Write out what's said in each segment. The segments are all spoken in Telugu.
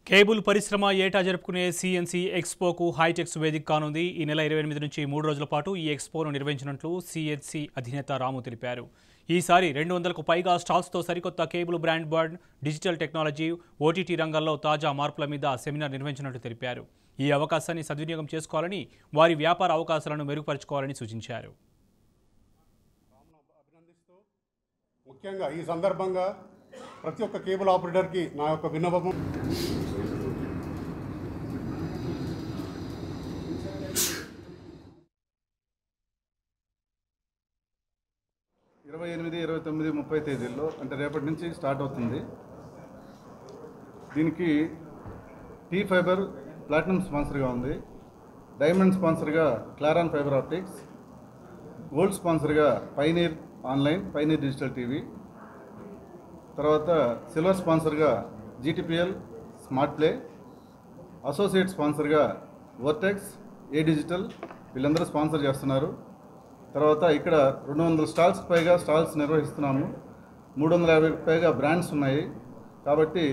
కేబుల్ పరిశ్రమ ఏటా జరుపుకునే సిఎన్సి ఎక్స్పోకు హైటెక్స్ వేదిక కానుంది. ఈ నెల 28 నుంచి 3 రోజుల పాటు ఈ ఎక్స్పోను నిర్వహించినట్లు సిఎన్సి అధినేత రాము తెలిపారు. ఈసారి 200కు పైగా స్టాల్స్తో సరికొత్త cable brand bird, digital technology, OTT రంగాల్లో తాజా మార్పుల మీద సెమినార్ నిర్వహించినట్లు తెలిపారు. ఈ అవకాశాన్ని సద్వినియోగం చేసుకోవాలని, వారి వ్యాపార అవకాశాలను మెరుగుపరుచుకోవాలని సూచించారు. ముఖ్యంగా ఈ సందర్భంగా ప్రతి ఒక్క కేబుల్ ఆపరేటర్కి నా యొక్క విన్నపం, 28, 29, 30 తేదీల్లో అంటే రేపటి నుంచి స్టార్ట్ అవుతుంది. దీనికి టీ ఫైబర్ ప్లాటినం స్పాన్సర్గా ఉంది, డైమండ్ స్పాన్సర్గా క్లారాన్ ఫైబర్ ఆప్టిక్స్, గోల్డ్ స్పాన్సర్గా Pioneer online, Pioneer digital TV, తర్వాత సిల్వర్ స్పాన్సర్గా జీటీపీఎల్ స్మార్ట్ ప్లే, అసోసియేట్ స్పాన్సర్గా వర్టెక్స్, ఏ డిజిటల్, వీళ్ళందరూ స్పాన్సర్ చేస్తున్నారు. తర్వాత ఇక్కడ 200 స్టాల్స్ పైగా స్టాల్స్ నిర్వహిస్తున్నాము. 350 పైగా బ్రాండ్స్ ఉన్నాయి. కాబట్టి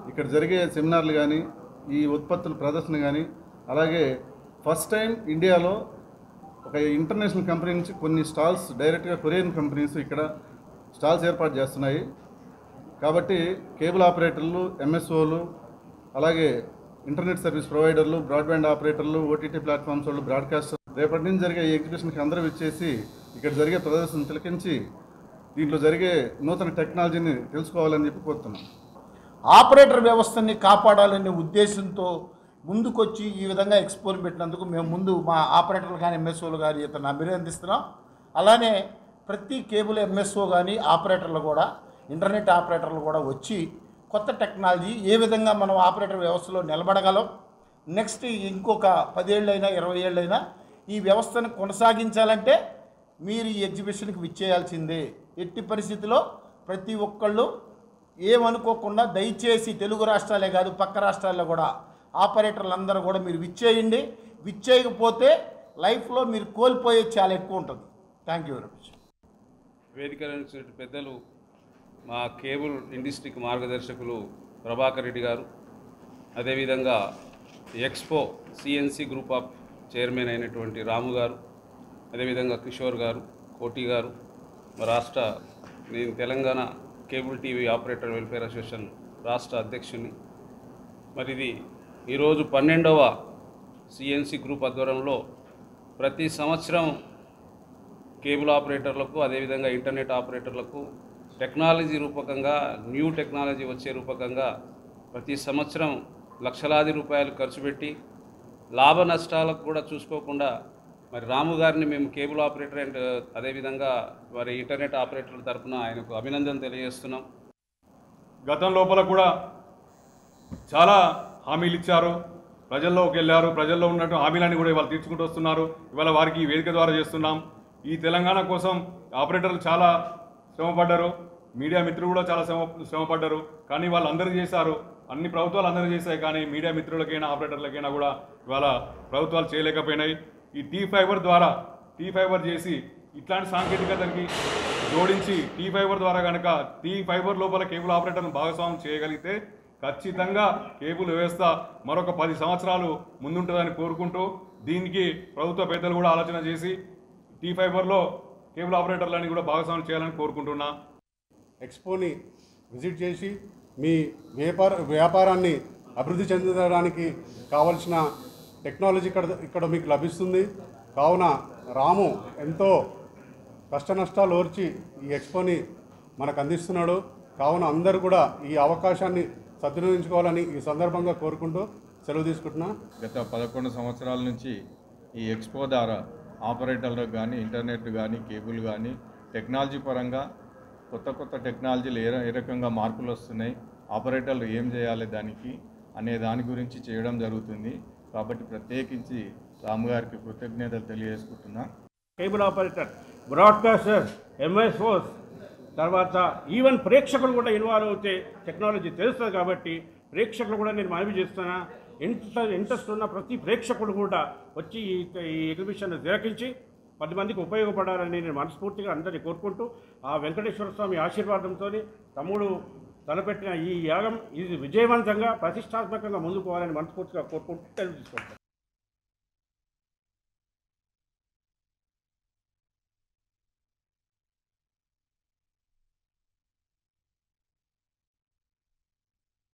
ఇక్కడ జరిగే సెమినార్లు కానీ, ఈ ఉత్పత్తుల ప్రదర్శన కానీ, అలాగే ఫస్ట్ టైం ఇండియాలో ఒక ఇంటర్నేషనల్ కంపెనీ నుంచి కొన్ని స్టాల్స్ డైరెక్ట్గా కొరియన్ కంపెనీస్ ఇక్కడ స్టాల్స్ ఏర్పాటు చేస్తున్నాయి. కాబట్టి కేబుల్ ఆపరేటర్లు, ఎంఎస్ఓలు, అలాగే ఇంటర్నెట్ సర్వీస్ ప్రొవైడర్లు, బ్రాడ్బ్యాండ్ ఆపరేటర్లు, ఓటీటీ ప్లాట్ఫామ్స్ వాళ్ళు, బ్రాడ్కాస్టర్ రేపటి నుంచి జరిగే ఈ ఎగ్జిబిషన్కి అందరూ వచ్చేసి ఇక్కడ జరిగే ప్రదర్శన తిలకించి దీంట్లో జరిగే నూతన టెక్నాలజీని తెలుసుకోవాలని చెప్పి కోరుతున్నాం. ఆపరేటర్ వ్యవస్థని కాపాడాలనే ఉద్దేశంతో ముందుకొచ్చి ఈ విధంగా ఎక్స్పోని పెట్టినందుకు మేము ముందు మా ఆపరేటర్లు కానీ, ఎంఎస్ఓలు కానీ ఇతను అభినందిస్తున్నాం. అలానే ప్రతి కేబుల్ ఎంఎస్ఓ కానీ ఆపరేటర్లు కూడా, ఇంటర్నెట్ ఆపరేటర్లు కూడా వచ్చి కొత్త టెక్నాలజీ ఏ విధంగా మనం ఆపరేటర్ వ్యవస్థలో నిలబడగలం, నెక్స్ట్ ఇంకొక 10 ఏళ్ళైనా 20 ఏళ్ళైనా ఈ వ్యవస్థను కొనసాగించాలంటే మీరు ఈ ఎగ్జిబిషన్కి విచ్చేయాల్సిందే. ఎట్టి పరిస్థితిలో ప్రతి ఒక్కళ్ళు ఏమనుకోకుండా దయచేసి తెలుగు రాష్ట్రాలే కాదు పక్క రాష్ట్రాల్లో కూడా ఆపరేటర్లు అందరూ కూడా మీరు విచ్చేయండి. విచ్చేయకపోతే లైఫ్లో మీరు కోల్పోయేది చాలా ఎక్కువ ఉంటుంది. Thank you very much. వేదిక పెద్దలు, మా కేబుల్ ఇండస్ట్రీకి మార్గదర్శకులు ప్రభాకర్ రెడ్డి గారు, అదేవిధంగా expo CNC group of chairman అయినటువంటి రాము గారు, అదేవిధంగా కిషోర్ గారు, కోటి గారు, నేను Telangana cable TV operator welfare association రాష్ట్ర అధ్యక్షుని. మరి ఇది ఈరోజు 12వ సిఎన్సి గ్రూప్ ఆధ్వర్యంలో ప్రతి సంవత్సరం కేబుల్ ఆపరేటర్లకు, అదేవిధంగా ఇంటర్నెట్ ఆపరేటర్లకు టెక్నాలజీ రూపకంగా, న్యూ టెక్నాలజీ వచ్చే రూపకంగా ప్రతి సంవత్సరం లక్షలాది రూపాయలు ఖర్చు పెట్టి లాభ నష్టాలకు కూడా చూసుకోకుండా మరి రాము గారిని మేము కేబుల్ ఆపరేటర్ అండ్ అదేవిధంగా మరి ఇంటర్నెట్ ఆపరేటర్ల తరఫున ఆయనకు అభినందన తెలియజేస్తున్నాం. గతం లోపల కూడా చాలా హామీలు ఇచ్చారు, ప్రజల్లోకి వెళ్ళారు, ప్రజల్లో ఉన్నట్టు హామీలన్నీ కూడా ఇవాళ తీర్చుకుంటూ వస్తున్నారు. ఇవాళ వారికి ఈ వేదిక ద్వారా చేస్తున్నాం. ఈ తెలంగాణ కోసం ఆపరేటర్లు చాలా శ్రమపడ్డారు, మీడియా మిత్రులు కూడా చాలా శ్రమపడ్డారు. కానీ వాళ్ళు అందరూ చేశారు, అన్ని ప్రభుత్వాలు అందరూ చేశాయి. కానీ మీడియా మిత్రులకైనా ఆపరేటర్లకైనా కూడా ఇవాళ ప్రభుత్వాలు చేయలేకపోయినాయి. ఈ టీ ఫైబర్ చేసి ఇట్లాంటి సాంకేతికతకి జోడించి టీ ఫైబర్ ద్వారా కనుక టీ ఫైబర్ లోపల కేబుల్ ఆపరేటర్ను భాగస్వామ్యం చేయగలిగితే ఖచ్చితంగా కేబుల్ వ్యవస్థ మరొక 10 సంవత్సరాలు ముందుంటుందని కోరుకుంటూ, దీనికి ప్రభుత్వ పెద్దలు కూడా ఆలోచన చేసి టీ ఫైబర్లో కేబుల్ ఆపరేటర్లని కూడా భాగస్వామ్యం చేయాలని కోరుకుంటున్నా. ఎక్స్పోని విజిట్ చేసి మీ వ్యాపారాన్ని అభివృద్ధి చెందడానికి కావలసిన టెక్నాలజీ ఇక్కడ మీకు లభిస్తుంది. కావున రాము ఎంతో కష్ట నష్టాలు ఓర్చి ఈ ఎక్స్పోని మనకు అందిస్తున్నాడు. కావున అందరూ కూడా ఈ అవకాశాన్ని సద్వినియోగించుకోవాలని ఈ సందర్భంగా కోరుకుంటూ సెలవు తీసుకుంటున్నా. గత 11 సంవత్సరాల నుంచి ఈ ఎక్స్పో ద్వారా ఆపరేటర్లకు కానీ, ఇంటర్నెట్ కానీ, కేబుల్ కానీ టెక్నాలజీ పరంగా కొత్త టెక్నాలజీలు ఏ రకంగా మార్పులు వస్తున్నాయి, ఆపరేటర్లు ఏం చేయాలి దానికి అనే దాని గురించి చేయడం జరుగుతుంది. కాబట్టి ప్రత్యేకించి రాము గారికి కృతజ్ఞతలు తెలియజేసుకుంటున్నా. కేబుల్ ఆపరేటర్, బ్రాడ్కాస్టర్, ఎంఎస్ఓస్, తర్వాత ఈవెన్ ప్రేక్షకులు కూడా ఇన్వాల్వ్ అవుతే టెక్నాలజీ తెలుస్తుంది. కాబట్టి ప్రేక్షకులు కూడా నేను మనవి చేస్తున్నా, ఇంట్రెస్ట్ ఉన్న ప్రతి ప్రేక్షకుడు కూడా వచ్చి ఈ ఎగ్జిబిషన్ తిలకించి 10 మందికి ఉపయోగపడాలని నేను మనస్ఫూర్తిగా అందరినీ కోరుకుంటూ, ఆ వెంకటేశ్వర స్వామి ఆశీర్వాదంతో తమ్ముడు తలపెట్టిన ఈ యాగం ఇది విజయవంతంగా ప్రతిష్టాత్మకంగా ముందుకు పోవాలని మనస్ఫూర్తిగా కోరుకుంటూ తీసుకుంటాం.